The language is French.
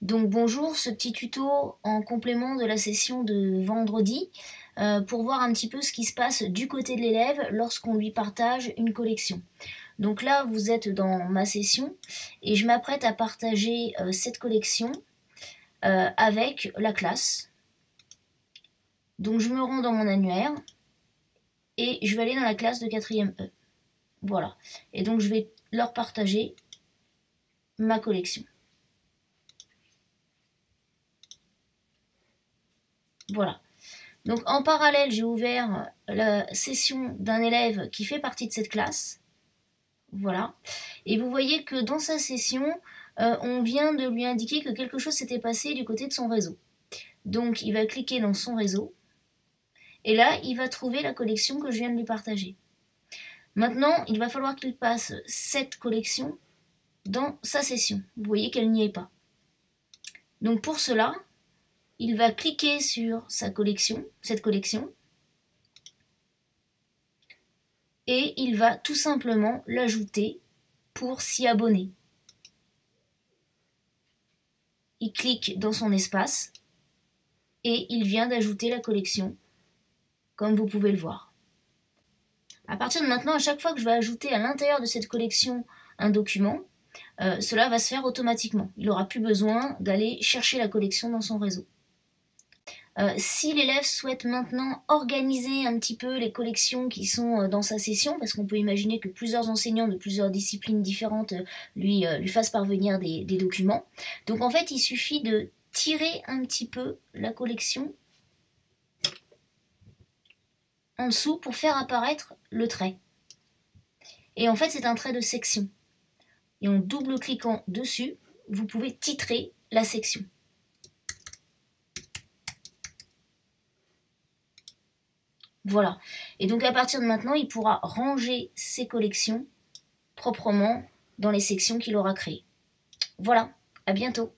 Donc bonjour, ce petit tuto en complément de la session de vendredi pour voir un petit peu ce qui se passe du côté de l'élève lorsqu'on lui partage une collection. Donc là, vous êtes dans ma session et je m'apprête à partager cette collection avec la classe. Donc je me rends dans mon annuaire et je vais aller dans la classe de 4e E. Voilà. Et donc je vais leur partager ma collection. Voilà. Donc en parallèle, j'ai ouvert la session d'un élève qui fait partie de cette classe. Voilà. Et vous voyez que dans sa session, on vient de lui indiquer que quelque chose s'était passé du côté de son réseau. Donc il va cliquer dans son réseau. Et là, il va trouver la collection que je viens de lui partager. Maintenant, il va falloir qu'il passe cette collection dans sa session. Vous voyez qu'elle n'y est pas. Donc pour cela, il va cliquer sur sa collection, cette collection, et il va tout simplement l'ajouter pour s'y abonner. Il clique dans son espace et il vient d'ajouter la collection, comme vous pouvez le voir. À partir de maintenant, à chaque fois que je vais ajouter à l'intérieur de cette collection un document, cela va se faire automatiquement. Il n'aura plus besoin d'aller chercher la collection dans son réseau. Si l'élève souhaite maintenant organiser un petit peu les collections qui sont dans sa session, parce qu'on peut imaginer que plusieurs enseignants de plusieurs disciplines différentes lui fassent parvenir des documents. Donc en fait, il suffit de tirer un petit peu la collection en dessous pour faire apparaître le trait. Et en fait, c'est un trait de section. Et en double-cliquant dessus, vous pouvez titrer la section. Voilà. Et donc à partir de maintenant, il pourra ranger ses collections proprement dans les sections qu'il aura créées. Voilà, à bientôt.